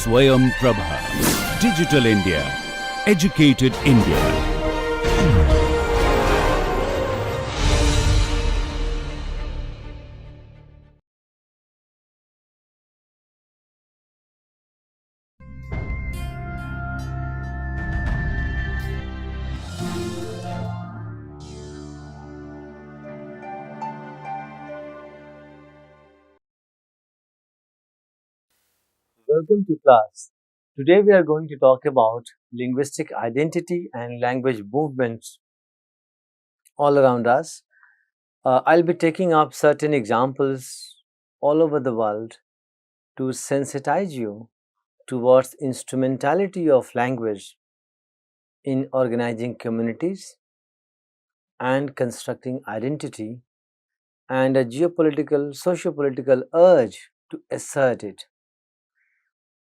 Swayam Prabha. Digital India. Educated India. Welcome to class. Today we are going to talk about linguistic identity and language movements all around us. I'll be taking up certain examples all over the world to sensitize you towards instrumentality of language in organizing communities and constructing identity and a geopolitical, socio-political urge to assert it.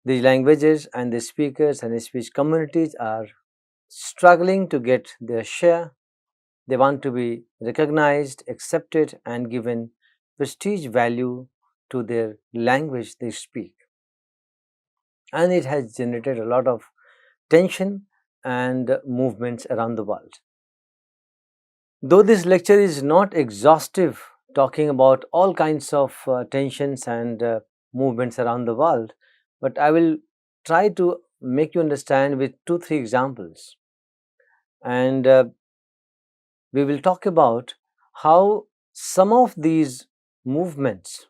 The languages and the speakers and the speech communities are struggling to get their share. They want to be recognized, accepted, and given prestige value to their language they speak. And it has generated a lot of tension and movements around the world. Though this lecture is not exhaustive, talking about all kinds of tensions and movements around the world, but I will try to make you understand with 2-3 examples. And we will talk about how some of these movements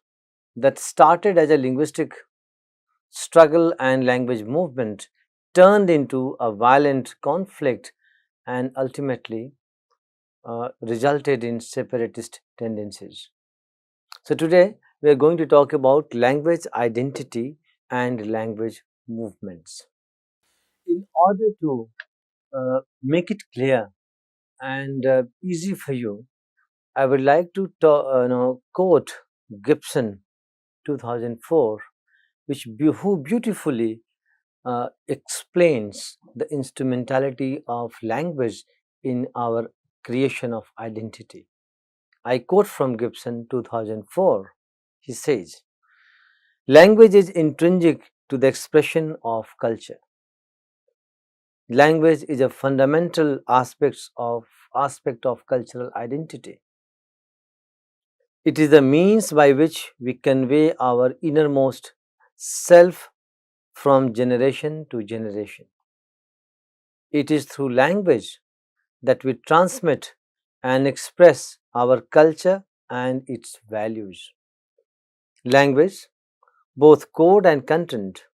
that started as a linguistic struggle and language movement turned into a violent conflict and ultimately resulted in separatist tendencies. So today we are going to talk about language identity and language movements. In order to make it clear and easy for you, I would like to quote Gibson 2004, who beautifully explains the instrumentality of language in our creation of identity. I quote from Gibson 2004. He says, "Language is intrinsic to the expression of culture. Language is a fundamental aspect of cultural identity. It is the means by which we convey our innermost self from generation to generation. It is through language that we transmit and express our culture and its values. Language, both code and content,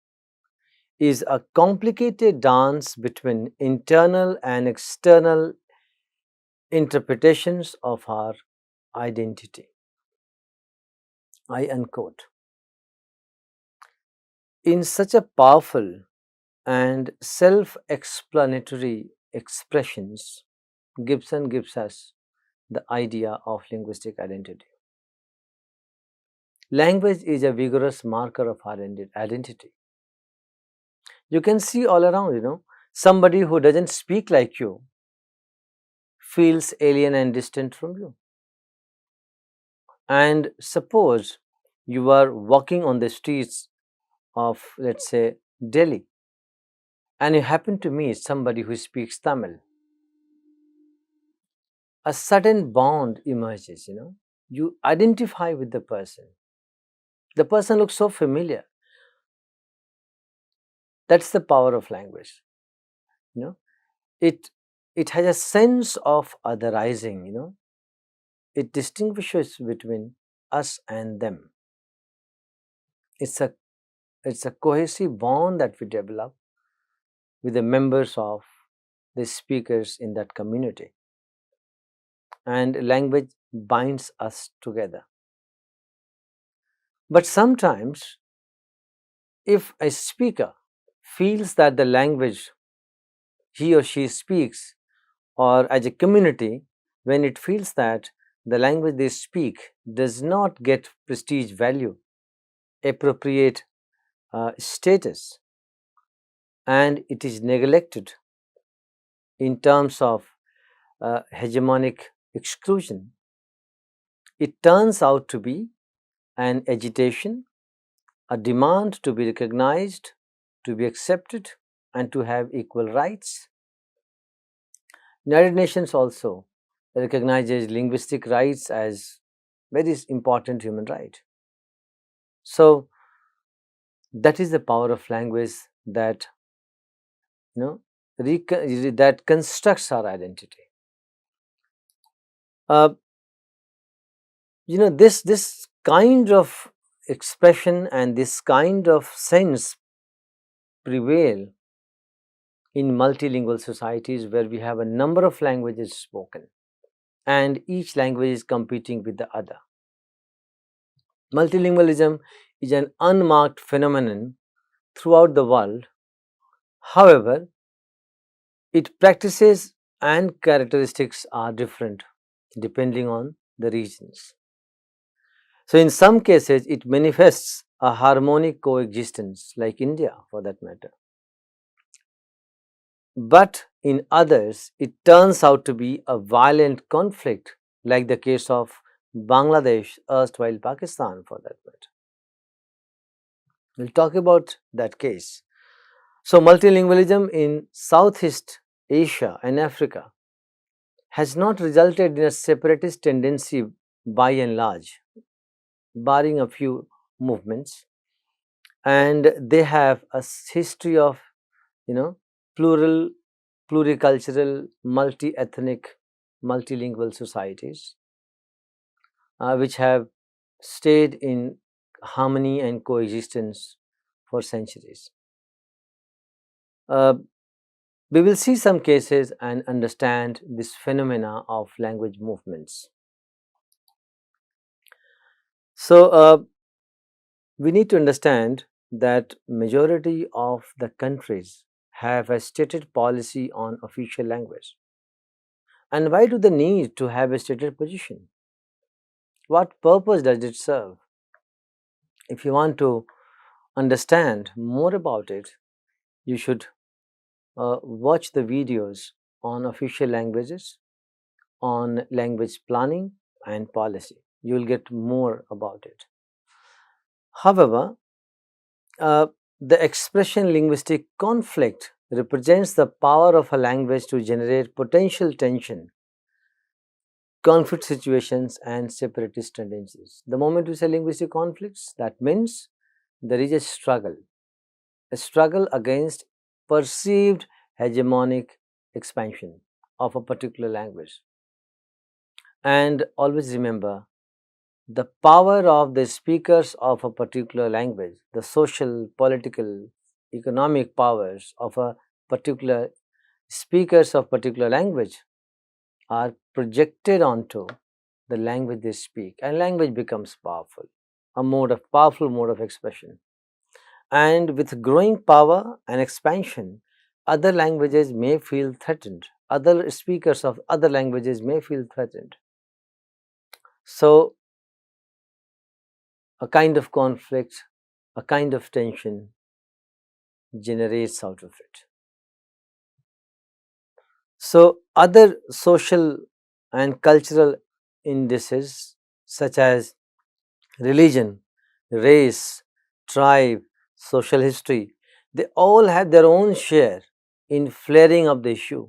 is a complicated dance between internal and external interpretations of our identity." I unquote. In such a powerful and self-explanatory expressions, Gibson gives us the idea of linguistic identity. Language is a vigorous marker of our identity. You can see all around, somebody who doesn't speak like you feels alien and distant from you. And suppose you are walking on the streets of, let's say, Delhi, and you happen to meet somebody who speaks Tamil. A sudden bond emerges, you identify with the person. The person looks so familiar. That's the power of language. It has a sense of otherizing. It distinguishes between us and them. It's a cohesive bond that we develop with the members of the speakers in that community. And language binds us together. But sometimes, if a speaker feels that the language he or she speaks, or as a community, when it feels that the language they speak does not get prestige value, appropriate status, and it is neglected in terms of hegemonic exclusion, it turns out to be an agitation, a demand to be recognized, to be accepted and to have equal rights. United Nations also recognizes linguistic rights as very important human right. So that is the power of language that that constructs our identity. Uh, this kind of expression and this kind of sense prevail in multilingual societies where we have a number of languages spoken and each language is competing with the other. Multilingualism is an unmarked phenomenon throughout the world. However, its practices and characteristics are different depending on the regions. So, in some cases, it manifests a harmonic coexistence, like India for that matter. But in others, it turns out to be a violent conflict, like the case of Bangladesh, erstwhile Pakistan for that matter. We'll talk about that case. So, multilingualism in Southeast Asia and Africa has not resulted in a separatist tendency by and large, barring a few movements, and they have a history of plural, pluricultural, multi-ethnic, multilingual societies which have stayed in harmony and coexistence for centuries. We will see some cases and understand this phenomena of language movements. So, we need to understand that majority of the countries have a stated policy on official language. And why do they need to have a stated position? What purpose does it serve? If you want to understand more about it, you should watch the videos on official languages, on language planning and policy. You will get more about it. However, the expression linguistic conflict represents the power of a language to generate potential tension, conflict situations and separatist tendencies. The moment we say linguistic conflicts, that means there is a struggle against perceived hegemonic expansion of a particular language. And always remember, the power of the speakers of a particular language, the social, political, economic powers of a particular speakers of particular language are projected onto the language they speak, and language becomes powerful, a powerful mode of expression. And with growing power and expansion, other languages may feel threatened. Other speakers of other languages may feel threatened. So, a kind of conflict, a kind of tension generates out of it. So, other social and cultural indices such as religion, race, tribe, social history, they all have their own share in flaring up the issue.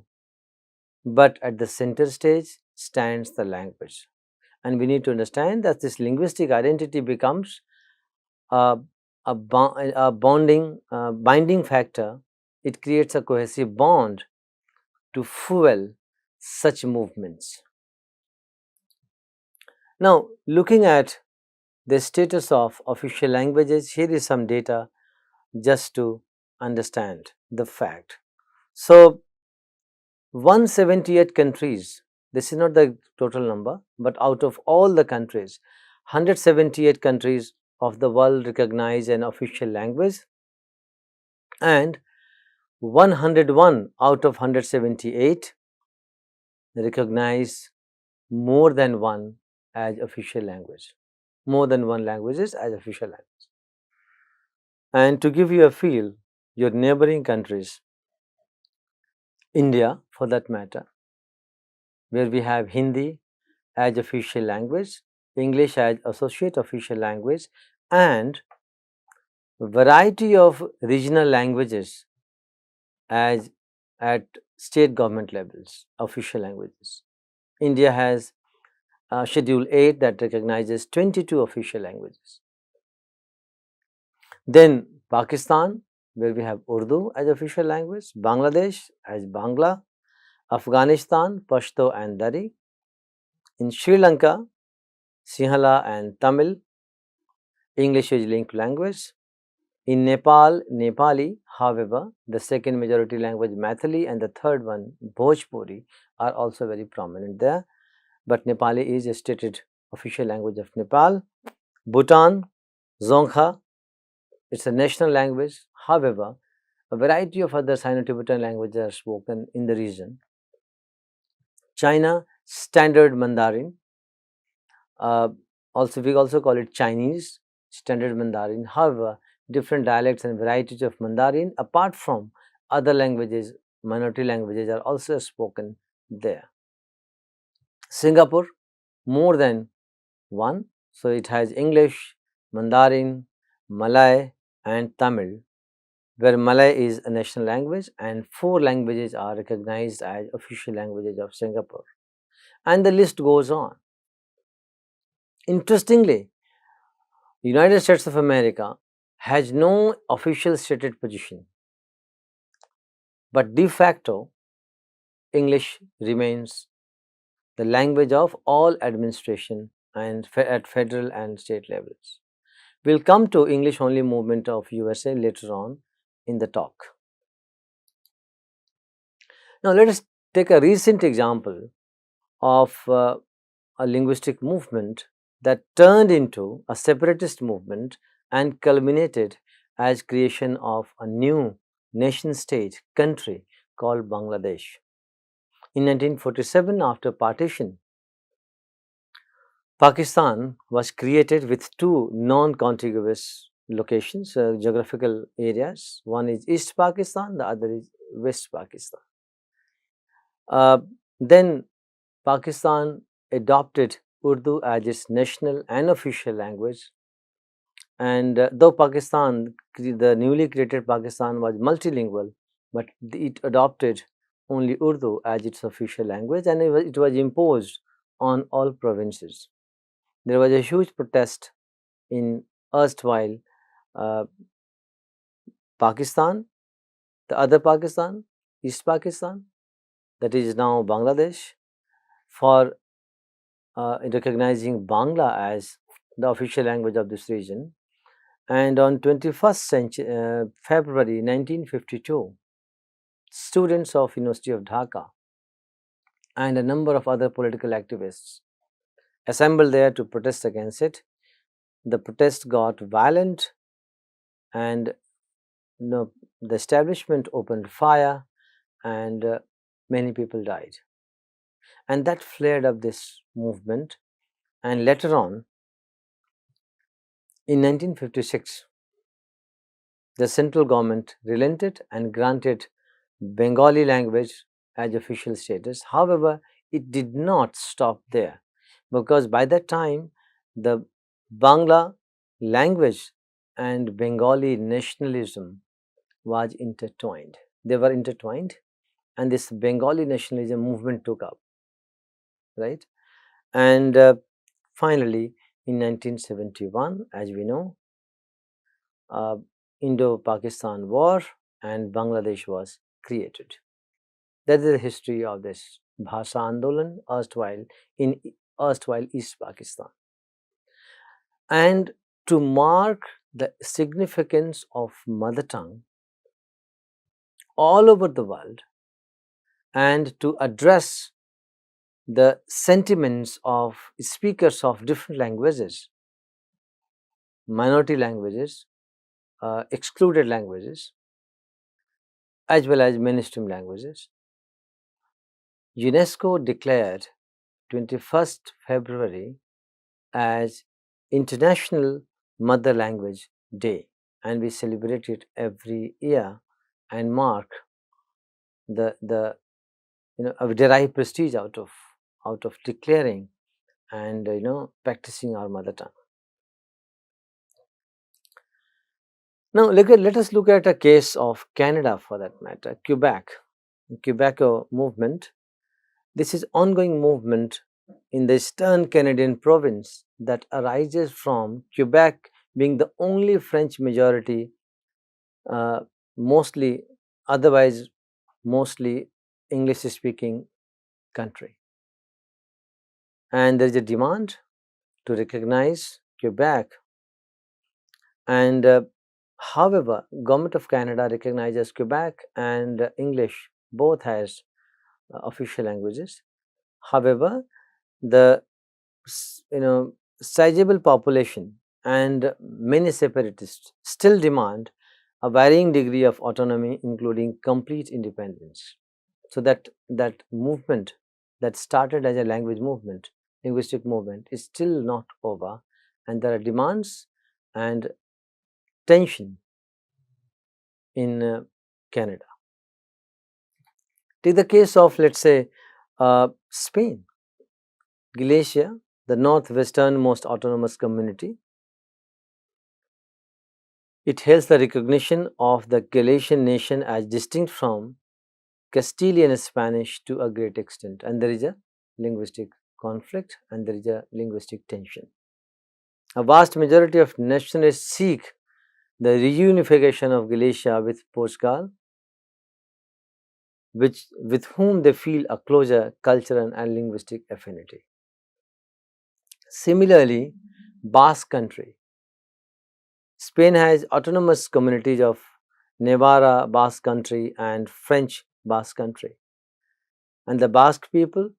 But at the center stage stands the language. And we need to understand that this linguistic identity becomes a binding factor. It creates a cohesive bond to fuel such movements. Now, looking at the status of official languages, here is some data just to understand the fact. So, 178 countries, this is not the total number, but out of all the countries, 178 countries of the world recognize an official language, and 101 out of 178 recognize more than one as official language, more than one languages as official language. And to give you a feel, your neighboring countries, India for that matter, where we have Hindi as official language, English as associate official language, and variety of regional languages as at state government levels, official languages. India has Schedule 8 that recognizes 22 official languages. Then Pakistan, where we have Urdu as official language, Bangladesh as Bangla, Afghanistan, Pashto and Dari. In Sri Lanka, Sinhala and Tamil, English is linked language. In Nepal, Nepali, however, the second majority language Maithili and the third one Bhojpuri are also very prominent there. But Nepali is a stated official language of Nepal. Bhutan, Dzongkha, it's a national language. However, a variety of other Sino-Tibetan languages are spoken in the region. China, Standard Mandarin. We also call it Chinese, Standard Mandarin. However, different dialects and varieties of Mandarin, apart from other languages, minority languages, are also spoken there. Singapore, more than one. So, it has English, Mandarin, Malay and Tamil, where Malay is a national language and 4 languages are recognized as official languages of Singapore. And the list goes on. Interestingly, United States of America has no official stated position, but de facto English remains the language of all administration and at federal and state levels. We'll come to English only movement of USA later on in the talk. Now let us take a recent example of a linguistic movement that turned into a separatist movement and culminated as creation of a new nation state country called Bangladesh. In 1947, after partition, Pakistan was created with 2 non-contiguous locations, geographical areas. One is East Pakistan, the other is West Pakistan. Then Pakistan adopted Urdu as its national and official language, and though the newly created Pakistan was multilingual, but it adopted only Urdu as its official language, and it was imposed on all provinces. There was a huge protest in erstwhile uh, Pakistan, the other Pakistan, East Pakistan, that is now Bangladesh, for recognizing Bangla as the official language of this region. And on 21st February 1952, students of University of Dhaka and a number of other political activists assembled there to protest against it. The protest got violent and the establishment opened fire and many people died. And that flared up this movement, and later on in 1956, the central government relented and granted Bengali language as official status. However, it did not stop there, because by that time the Bangla language and Bengali nationalism was intertwined. They were intertwined, and this Bengali nationalism movement took up, right? And finally, in 1971, as we know, Indo-Pakistan War and Bangladesh was created. That is the history of this Bhasha Andolan, erstwhile East Pakistan. And to mark the significance of mother tongue all over the world, and to address the sentiments of speakers of different languages, minority languages, excluded languages, as well as mainstream languages, UNESCO declared 21st February as International Mother Language Day, and we celebrate it every year and mark the derive prestige out of declaring and practicing our mother tongue. Now, let us look at a case of Canada for that matter, Quebec, Quebeco movement. This is ongoing movement in the eastern Canadian province that arises from Quebec being the only French majority, uh, mostly otherwise mostly English speaking country. And there is a demand to recognize Quebec. And however, Government of Canada recognizes Quebec and English both as official languages. However, the sizable population and many separatists still demand a varying degree of autonomy, including complete independence. So that movement that started as a language movement, linguistic movement, is still not over, and there are demands and tension in Canada. Take the case of, let's say, Spain, Galicia, the northwesternmost autonomous community. It hails the recognition of the Galician nation as distinct from Castilian Spanish to a great extent, and there is a linguistic conflict and there is a linguistic tension. A vast majority of nationalists seek the reunification of Galicia with Portugal, with whom they feel a closer cultural and linguistic affinity. Similarly, Basque Country. Spain has autonomous communities of Navarra Basque Country and French Basque Country. And the Basque people,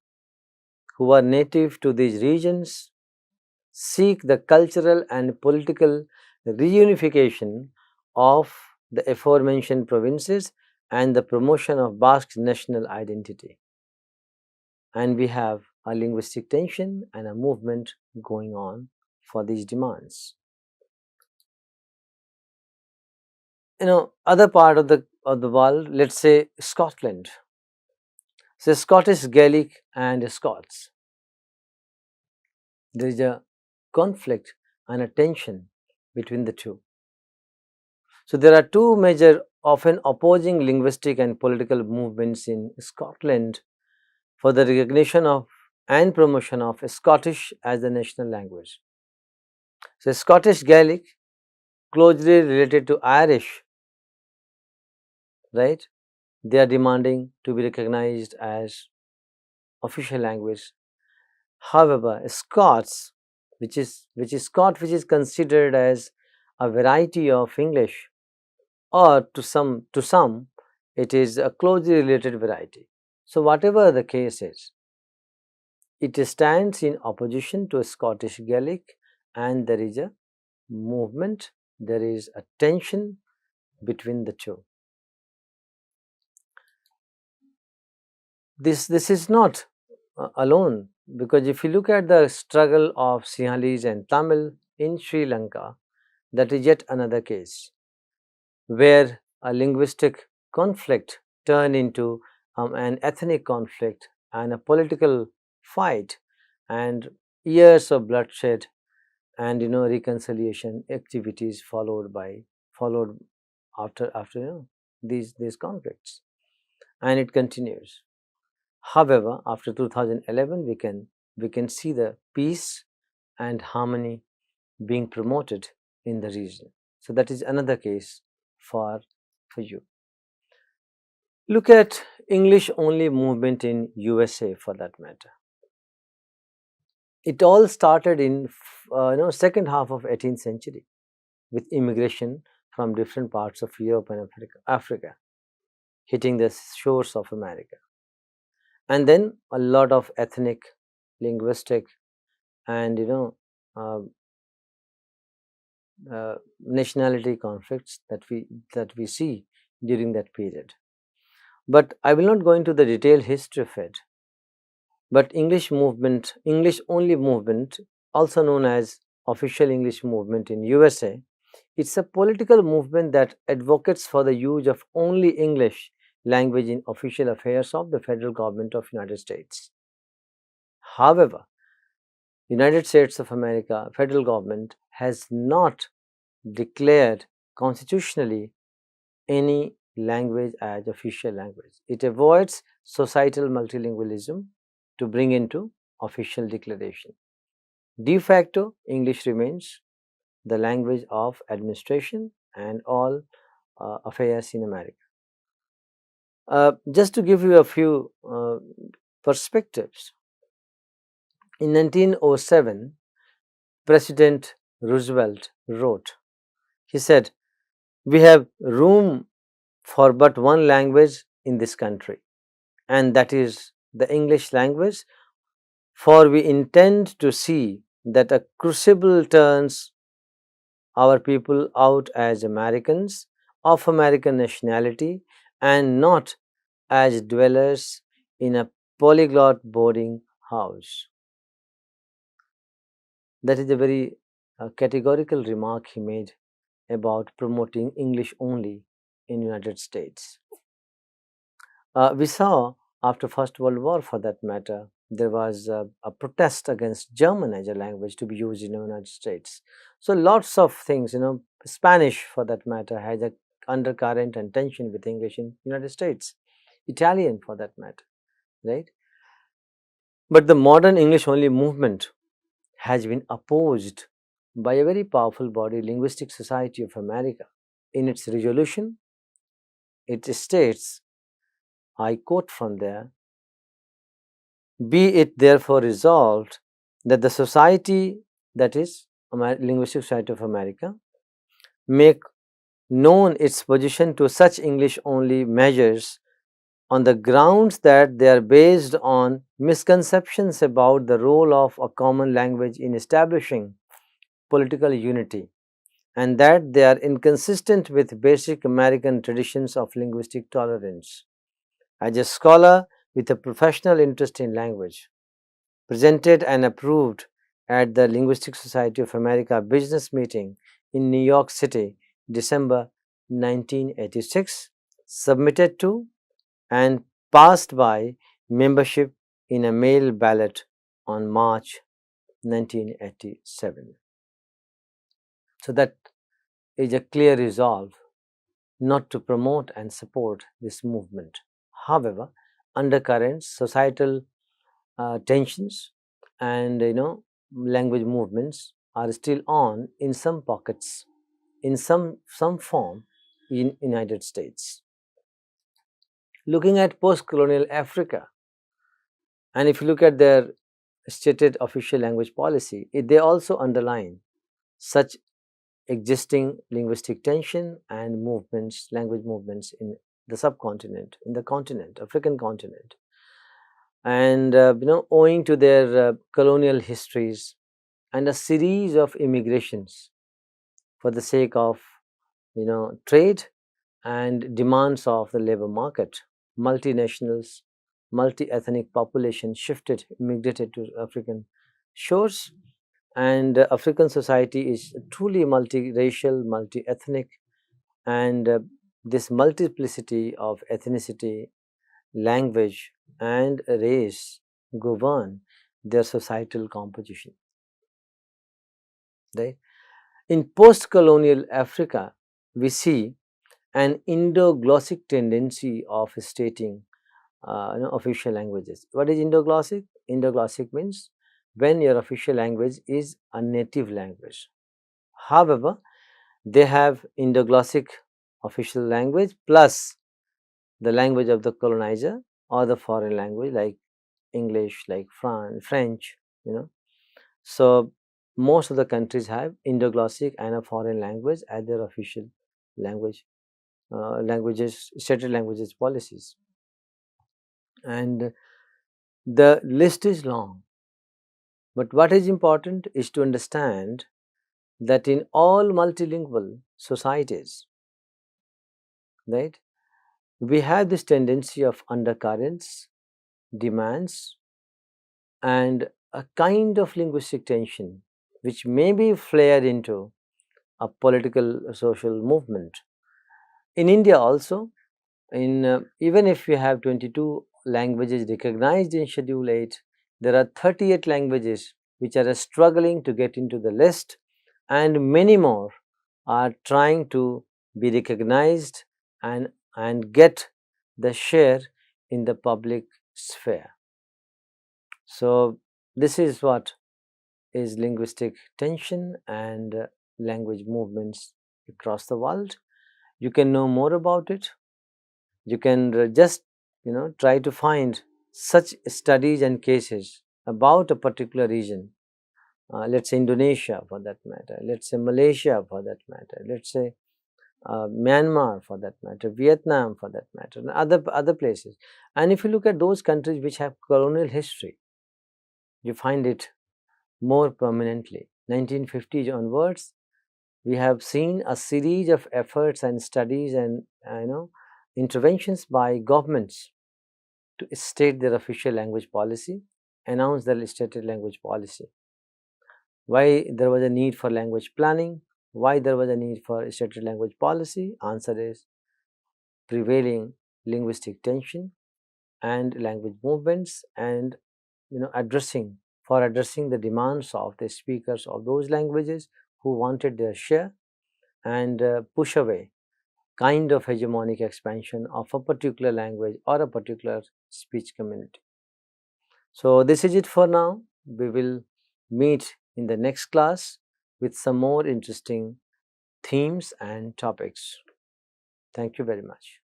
who are native to these regions, seek the cultural and political reunification of the aforementioned provinces and the promotion of Basque national identity. And we have a linguistic tension and a movement going on for these demands. Other part of the world, let's say Scotland. So Scottish Gaelic and Scots. There is a conflict and a tension between the two. So there are two major, often opposing linguistic and political movements in Scotland for the recognition of and promotion of Scottish as the national language. So Scottish Gaelic, closely related to Irish, right? They are demanding to be recognized as official language. However, Scots, which is Scot, which is considered as a variety of English, or to some it is a closely related variety. So whatever the case is, it stands in opposition to Scottish Gaelic, and there is a movement, there is a tension between the two. This is not alone, because if you look at the struggle of Sinhalese and Tamil in Sri Lanka, that is yet another case where a linguistic conflict turned into an ethnic conflict and a political fight, and years of bloodshed and reconciliation activities followed after these conflicts, and it continues. However, after 2011, we can see the peace and harmony being promoted in the region. So that is another case for you. Look at English only movement in USA for that matter. It all started in second half of 18th century with immigration from different parts of Europe and Africa hitting the shores of America, and then a lot of ethnic, linguistic, and uh, nationality conflicts that we see during that period. But I will not go into the detailed history of it. But English only movement, also known as official English movement in USA, it's a political movement that advocates for the use of only English language in official affairs of the federal government of United States. However, United States of America federal government has not declared constitutionally any language as official language. It avoids societal multilingualism to bring into official declaration. De facto, English remains the language of administration and all affairs in America. Just to give you a few perspectives, in 1907, President Roosevelt wrote, he said, "We have room for but one language in this country, and that is the English language, for we intend to see that a crucible turns our people out as Americans of American nationality and not as dwellers in a polyglot boarding house." That is a very categorical remark he made about promoting English only in United States. We saw after First World War, for that matter, there was a protest against German as a language to be used in the United States. So lots of things, Spanish for that matter has a undercurrent and tension with English in United States, Italian for that matter, right? But the modern English only movement has been opposed by a very powerful body, Linguistic Society of America. In its resolution, it states, I quote from there, "Be it therefore resolved that the society, that is Linguistic Society of America, make known its position to such English only measures on the grounds that they are based on misconceptions about the role of a common language in establishing political unity, and that they are inconsistent with basic American traditions of linguistic tolerance. As a scholar with a professional interest in language, presented and approved at the Linguistic Society of America business meeting in New York City, December 1986, submitted to and passed by membership in a mail ballot on March 1987. So that is a clear resolve not to promote and support this movement. However, undercurrents, societal tensions, and language movements are still on in some pockets, in some form in United States. Looking at post-colonial Africa, and if you look at their stated official language policy, they also underline such existing linguistic tension and movements, language movements in the subcontinent, in the continent, African continent. And owing to their colonial histories and a series of immigrations for the sake of trade and demands of the labor market, multinationals, multi-ethnic population shifted, immigrated to African shores, and African society is truly multiracial, multi-ethnic, and this multiplicity of ethnicity, language, and race govern their societal composition. Right? In post-colonial Africa, we see an Indo-Glossic tendency of stating official languages. What is Indo-Glossic? Indo-Glossic means when your official language is a native language. However, they have Indo-Glossic official language plus the language of the colonizer or the foreign language like English, like French, So most of the countries have Indo-Glossic and a foreign language as their official language, stated languages policies. And the list is long. But what is important is to understand that in all multilingual societies, right, we have this tendency of undercurrents, demands, and a kind of linguistic tension which may be flared into a political social movement. In India also, even if we have 22 languages recognized in Schedule 8, there are 38 languages which are struggling to get into the list, and many more are trying to be recognized, and get the share in the public sphere. So, this is what is linguistic tension and language movements across the world. You can know more about it. You can just try to find such studies and cases about a particular region. Let's say Indonesia for that matter. Let's say Malaysia for that matter. Let's say Myanmar for that matter, Vietnam for that matter, and other places. And if you look at those countries which have colonial history, you find it more permanently. 1950s onwards, we have seen a series of efforts and studies and interventions by governments to state their official language policy, announce their stated language policy. Why there was a need for language planning? Why there was a need for stated language policy? Answer is prevailing linguistic tension and language movements, and addressing the demands of the speakers of those languages who wanted their share, and push away kind of hegemonic expansion of a particular language or a particular speech community. So, this is it for now. We will meet in the next class with some more interesting themes and topics. Thank you very much.